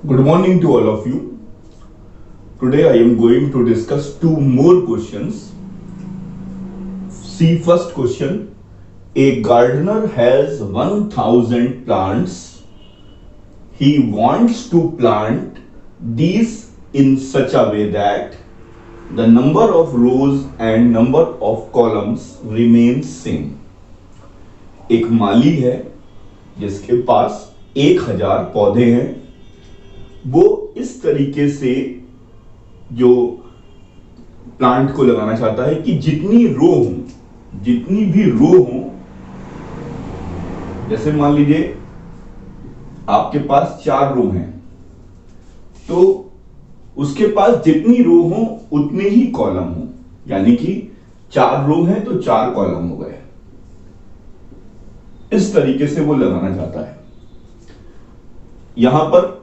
Good morning to all of you. Today I am going to discuss two more questions. See, first question. A gardener has 1000 plants. He wants to plant these in such a way that the number of rows and number of columns remains same. एक माली है जिसके पास 1000 पौधे हैं. वो इस तरीके से जो प्लांट को लगाना चाहता है कि जितनी भी रो हो, जैसे मान लीजिए आपके पास 4 रो हैं, तो उसके पास जितनी रो हो उतने ही कॉलम हो. यानी कि 4 रो हैं तो 4 कॉलम हो गए. इस तरीके से वो लगाना चाहता है. यहां पर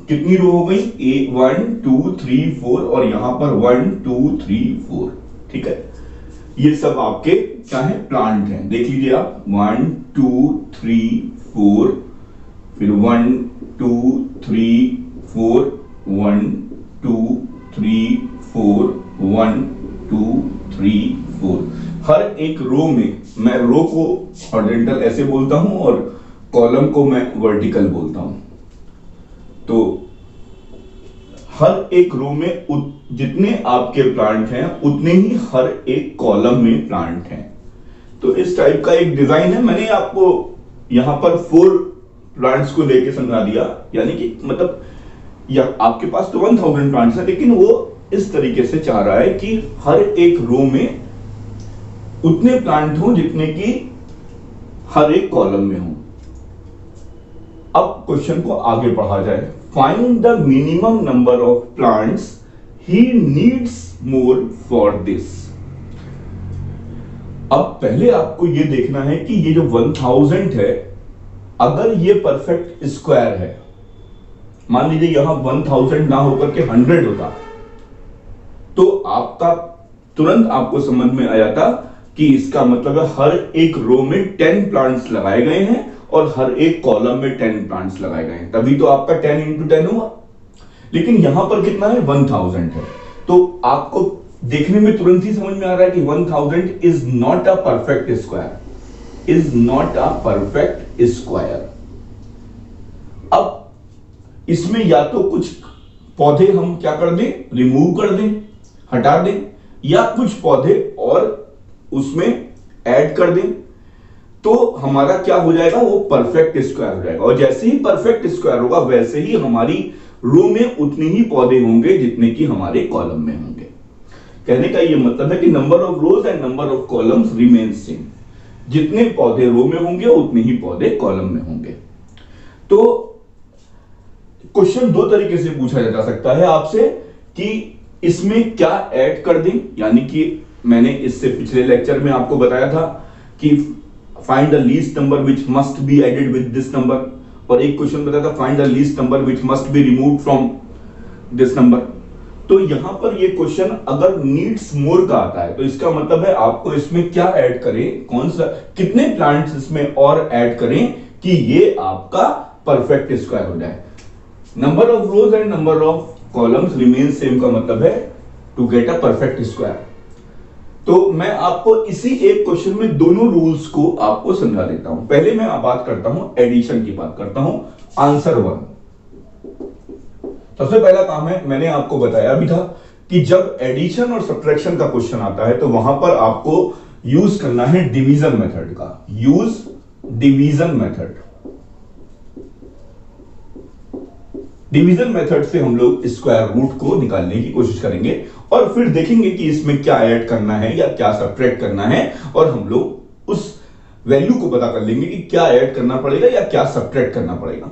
कितनी रो हो गई? 1 2 3 4 और यहां पर 1 2 3 4. ठीक है, ये सब आपके क्या है? प्लांट हैं. देख लीजिए आप, 1 2 3 4, फिर 1 2 3 4, 1 2 3 4, 1 2 3 4. हर एक रो में, मैं रो को हॉरिजॉन्टल ऐसे बोलता हूं और कॉलम को मैं वर्टिकल बोलता हूं. तो हर एक रो में जितने आपके प्लांट हैं उतने ही हर एक कॉलम में प्लांट हैं. तो इस टाइप का एक डिजाइन है. मैंने आपको यहां पर 4 प्लांट्स को लेके समझा दिया. यानी कि मतलब आपके पास तो 1000 प्लांट्स हैं, लेकिन वो इस तरीके से चाह रहा है कि हर एक रो में उतने प्लांट हों जितने की हर एक कॉलम में हों. अब क्वेश्चन को आगे पढ़ा जाए. Find the minimum number of plants he needs more for this. अब पहले आपको यह देखना है कि ये जो 1000 है, अगर ये परफेक्ट स्क्वायर है, मान लीजिए यहां 1000 ना होकर के 100 होता, तो आपका तुरंत आपको समझ में आ जाता कि इसका मतलब है हर एक रो में 10 प्लांट्स लगाए गए हैं और हर एक कॉलम में 10 प्लांट्स लगाए गए हैं. तभी तो आपका 10 इंटू 10 हुआ. लेकिन यहां पर कितना है? 1000 है. तो आपको देखने में तुरंत ही समझ में आ रहा है कि 1000 is not a perfect square. Is not a perfect square. अब इसमें या तो कुछ पौधे हम क्या कर दें? रिमूव कर दें, हटा दें, या कुछ पौधे और उसमें ऐड कर दें, तो हमारा क्या हो जाएगा? वो परफेक्ट स्क्वायर हो जाएगा. और जैसे ही परफेक्ट स्क्वायर होगा वैसे ही हमारी रो में उतने ही पौधे होंगे जितने कि हमारे कॉलम में होंगे. कहने का ये मतलब है कि number of rows and number of columns remain same. जितने पौधे रो में होंगे उतने ही पौधे कॉलम में होंगे. तो क्वेश्चन 2 तरीके से पूछा जा सकता है आपसे कि इसमें क्या ऐड कर दें. यानी कि मैंने इससे पिछले लेक्चर में आपको बताया था कि find the least number which must be added with this number, और एक क्वेश्चन बताया था find the least number which must be removed from this number. तो यहां पर ये क्वेश्चन अगर नीड्स मोर का आता है तो इसका मतलब है आपको इसमें क्या ऐड करें, कौन सा, कितने प्लांट्स इसमें और ऐड करें कि ये आपका परफेक्ट स्क्वायर हो जाए. Number of rows and number of columns remain same का मतलब है to get a perfect square. तो मैं आपको इसी एक क्वेश्चन में दोनों रूल्स को आपको समझा देता हूं. पहले मैं बात करता हूं एडिशन की, बात करता हूं आंसर 1. सबसे पहला काम है, मैंने आपको बताया भी था कि जब एडिशन और सब्ट्रैक्शन का क्वेश्चन आता है तो वहां पर आपको यूज करना है डिवीजन मेथड का. Use division method. Division method से हम लोग स्क्वायर रूट को निकालने की कोशिश करेंगे और फिर देखेंगे कि इसमें क्या ऐड करना है या क्या सब्ट्रैक्ट करना है, और हम लोग उस वैल्यू को पता कर लेंगे कि क्या ऐड करना पड़ेगा या क्या सब्ट्रैक्ट करना पड़ेगा.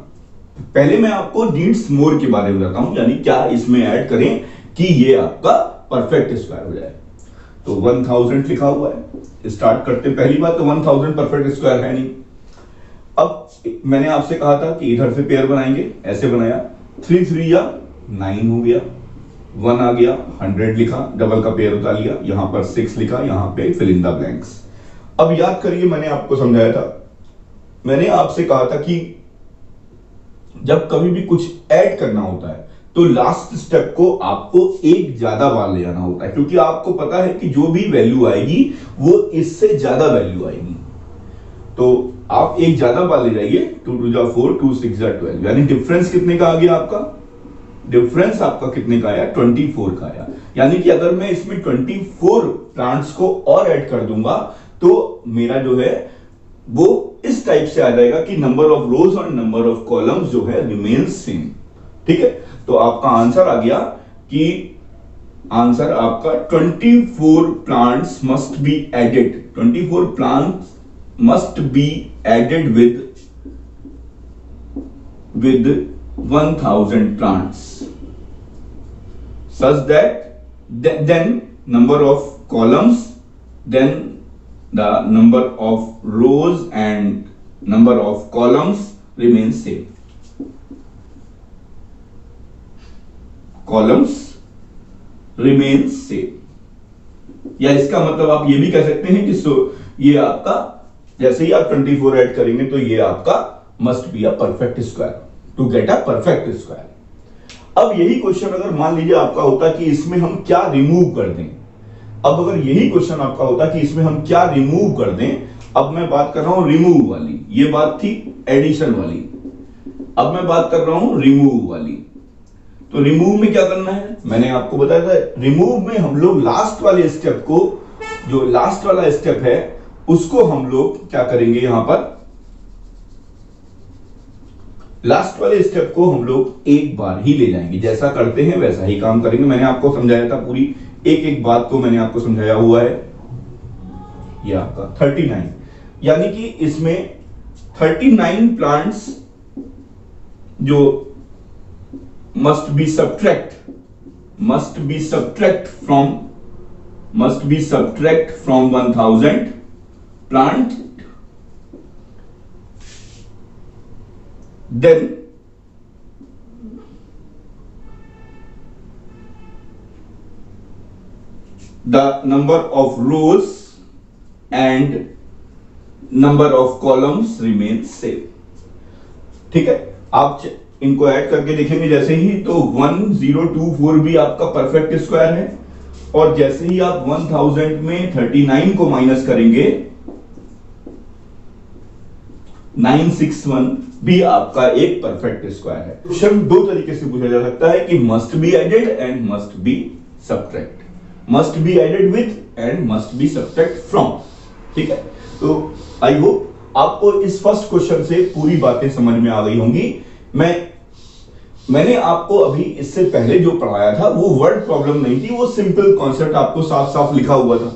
पहले मैं आपको नीड्स मोर के बारे में बताता हूं, यानी क्या इसमें ऐड करें कि ये आपका परफेक्ट स्क्वायर हो जाए. तो 1000 लिखा हुआ है. स्टार्ट करते पहली बात तो 1000 परफेक्ट स्क्वायर है नहीं. अब मैंने आपसे कहा था कि इधर से पेयर बनाएंगे, ऐसे बनाया, 3 3 या 9 हो गया, 1 आ गया, 100 लिखा, डबल का पेयर उतार लिया, यहां पर 6 लिखा, यहां पे फिल इन द ब्लैंक्स. अब याद करिए मैंने आपको समझाया था, मैंने आपसे कहा था कि जब कभी भी कुछ ऐड करना होता है तो लास्ट स्टेप को आपको एक ज्यादा बार ले जाना होता है, क्योंकि आपको पता है कि जो भी वैल्यू आएगी वो इससे ज्यादा वैल्यू आएगी। तो आप एक ज्यादा बार ले जाइए, 2 2 जा 4, 2 6 जा 12, यानी डिफरेंस कितने का आ गया आपका? डिफरेंस आपका कितने का आया? 24 का आया। यानी कि अगर मैं इसमें 24 प्लांट्स को और ऐड कर दूंगा तो मेरा जो है वो इस टाइप से आ जाएगा कि नंबर ऑफ रोज और नंबर ऑफ कॉलम्स जो है रिमेन्स सेम। ठीक है, तो आपका आंसर आ गया कि आंसर आपका 24 plants must be added, 24 plants must be added with 1000 plants such that then number of columns, then the number of rows and number of columns remains same. Columns remains same, या इसका मतलब आप ये भी कह सकते हैं कि ये आपका जैसे ही आप 24 ऐड करेंगे तो ये आपका must be a perfect square to get a perfect square. अब यही क्वेश्चन अगर मान लीजिए आपका होता कि इसमें हम क्या रिमूव कर दें, अब अगर यही क्वेश्चन आपका होता कि इसमें हम क्या रिमूव कर दें, अब मैं बात कर रहा हूं रिमूव वाली, ये बात थी एडिशन वाली, अब मैं बात कर रहा हूं रिमूव वाली। तो रिमूव में क्या करना है, मैंने आपको बताया था, रिमूव में हम लोग लास्ट वाले स्टेप को, जो लास्ट वाला स्टेप है उसको हम लोग क्या करेंगे, यहां पर लास्ट वाले स्टेप को हम लोग एक बार ही ले जाएंगे, जैसा करते हैं वैसा ही काम करेंगे। मैंने आपको समझाया था, पूरी एक एक बात को मैंने आपको समझाया हुआ है। ये आपका 39, यानी कि इसमें 39 प्लांट्स जो must be subtract from 1000 plant, then the number of rows and number of columns remains same। ठीक है, आप इनको ऐड करके देखेंगे जैसे ही, तो 1024 भी आपका परफेक्ट स्क्वायर है, और जैसे ही आप 1000 में 39 को माइनस करेंगे 961 भी आपका एक परफेक्ट स्क्वायर है। क्वेश्चन दो तरीके से पूछा जा सकता है कि must be added and must be subtract, must be added with and must be subtract from. ठीक है, तो आई होप आपको इस फर्स्ट क्वेश्चन से पूरी बातें समझ में आ गई होंगी। मैंने आपको अभी इससे पहले जो पढ़ाया था वो वर्ड प्रॉब्लम नहीं थी, वो सिंपल कॉन्सेप्ट आपको साफ साफ लिखा हुआ था।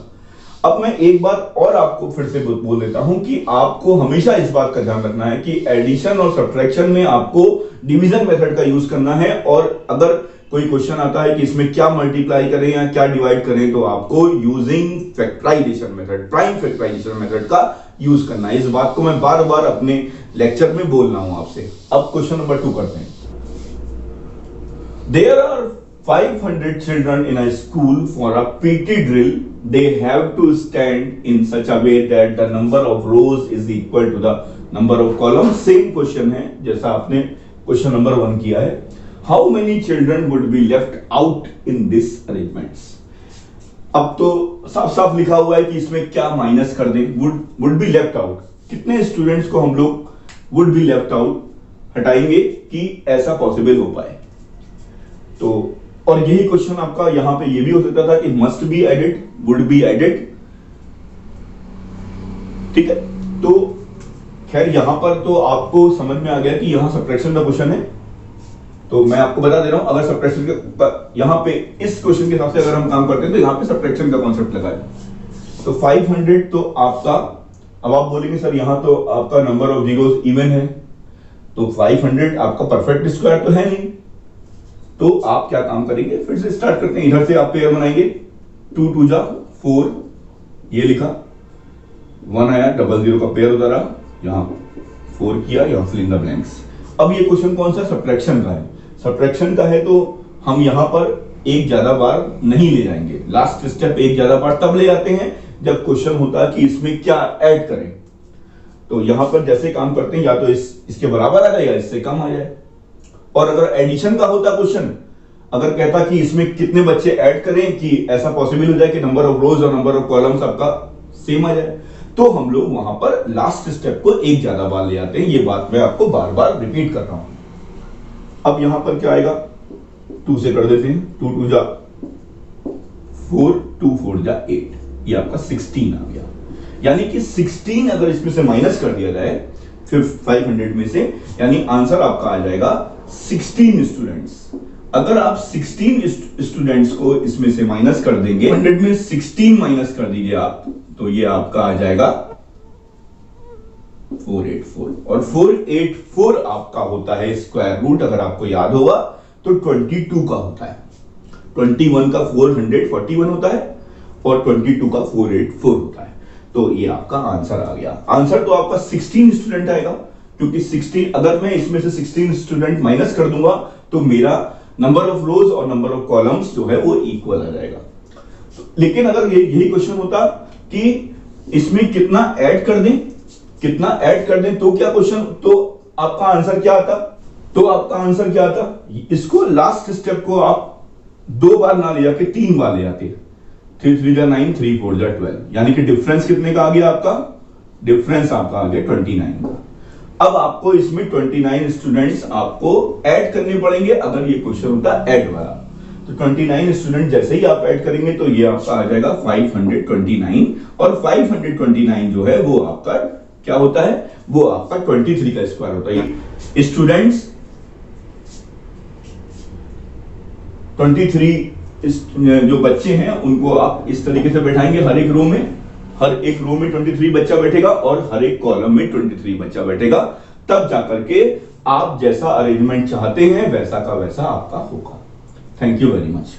अब मैं एक बात और आपको फिर से बोल देता हूं कि आपको हमेशा इस बात का ध्यान रखना है कि एडिशन और सब्ट्रैक्शन में आपको डिवीजन मेथड का यूज करना है, और अगर कोई क्वेश्चन आता है कि इसमें क्या मल्टीप्लाई करें या क्या डिवाइड करें, तो आपको using factorization method, prime factorization method का यूज करना है। इस बात को मैं बार बार अपने लेक्चर में बोल रहा हूं आपसे। अब क्वेश्चन नंबर 2 करते हैं। There are 500 children in a school. For a PT drill, they have to stand in such a way that the number of rows is equal to the number of columns. Same question है जैसा आपने question number 1 किया है। How many children would be left out in this arrangements? अब तो साफ साफ लिखा हुआ है कि इसमें क्या माइनस कर दें, would be left out, कितने स्टूडेंट्स को हम लोग would be left out हटाएंगे कि ऐसा पॉसिबल हो पाए। तो और यही क्वेश्चन आपका यहां पे ये भी हो सकता था कि must be added, would be added. ठीक है, तो खैर यहां पर तो आपको समझ में आ गया कि यहां सब्ट्रैक्शन का क्वेश्चन है। तो मैं आपको बता दे रहा हूं, अगर सब्ट्रैक्शन के यहां पे इस क्वेश्चन के हिसाब से अगर हम काम करते हैं तो यहां पे सब्ट्रैक्शन का कॉन्सेप्ट लगा है। तो 500 तो आपका, अब आप बोलेंगे सर यहां तो आपका नंबर ऑफ जीरोस इवन है, तो 500 आपका परफेक्ट स्क्वायर तो है नहीं। तो आप क्या काम करेंगे, फिर से स्टार्ट करते हैं, इधर से आप पेयर बनाएंगे, 2 2 जा 4, ये लिखा, 1 आया, 00 का पेयर उतारा, यहां 4 किया, यहां फिल इन द ब्लैंक्स। अब ये क्वेश्चन कौन सा, सब्ट्रैक्शन का है। सब्ट्रैक्शन का है तो हम यहां पर एक ज्यादा बार नहीं ले जाएंगे, लास्ट स्टेप एक ज्यादा बार तब ले जाते हैं जब क्वेश्चन होता है कि इसमें क्या ऐड करें। तो यहां पर जैसे काम करते हैं, या तो इसके बराबर आ जाए या इससे कम आ जाए। और अगर एडिशन का होता क्वेश्चन, अगर कहता कि इसमें कितने बच्चे ऐड करें कि ऐसा पॉसिबल हो जाए कि नंबर ऑफ रोज और नंबर ऑफ कॉलम्स आपका सेम आ जाए, तो हम लोग वहां पर लास्ट स्टेप को एक ज्यादा बार ले आते हैं। ये बात मैं आपको बार बार रिपीट कर रहा हूं। अब यहां पर क्या आएगा, 2 से कर देते हैं, 2 2 जा 4, 2 4 जा 8, ये आपका 16 आ गया। यानी कि 16 अगर इसमें से माइनस कर दिया जाए 500 में से, यानी आंसर आपका आ जाएगा 16 स्टूडेंट्स। अगर आप 16 स्टूडेंट्स को इसमें से माइनस कर देंगे, 100 में 16 माइनस कर दीजिए आप, तो ये आपका आ जाएगा 484। और 484 आपका होता है स्क्वायर रूट, अगर आपको याद होगा तो 22 का होता है। 21 का 441 होता है और 22 का 484 होता है। तो ये आपका आंसर आ गया। आंसर तो आपका 16 स्टूडेंट आएगा, क्योंकि 16 अगर मैं इसमें से 16 स्टूडेंट माइनस कर दूंगा तो मेरा नंबर ऑफ रोज और नंबर ऑफ कॉलम्स जो है वो इक्वल आ जाएगा। लेकिन अगर यही क्वेश्चन होता कि इसमें कितना ऐड कर दें, कितना ऐड कर दें, तो क्या क्वेश्चन, तो आपका आंसर क्या आता, तो आपका आंसर क्या आता, इसको लास्ट स्टेप को आप 2 बार ना ले जाके 3 बार ले जाते, 3 3 जा 9, 3 4 जा 12, यानी कि डिफरेंस कितने का आ गया आपका, डिफरेंस आपका आ गया 29 का। अब आपको इसमें 29 स्टूडेंट्स आपको ऐड करने पड़ेंगे अगर ये क्वेश्चन होता ऐड वाला। तो 29 स्टूडेंट जैसे ही आप ऐड करेंगे तो ये आपका आ जाएगा 529, और 529 जो है वो आपका क्या होता है, वो आपका 23 का स्क्वायर होता है। स्टूडेंट्स 23 जो बच्चे हैं उनको आप इस तरीके से बैठाएंगे, हर एक रो में 23 बच्चा बैठेगा और हर एक कॉलम में 23 बच्चा बैठेगा, तब जाकर के आप जैसा अरेंजमेंट चाहते हैं वैसा का वैसा आपका होगा। Thank you very much.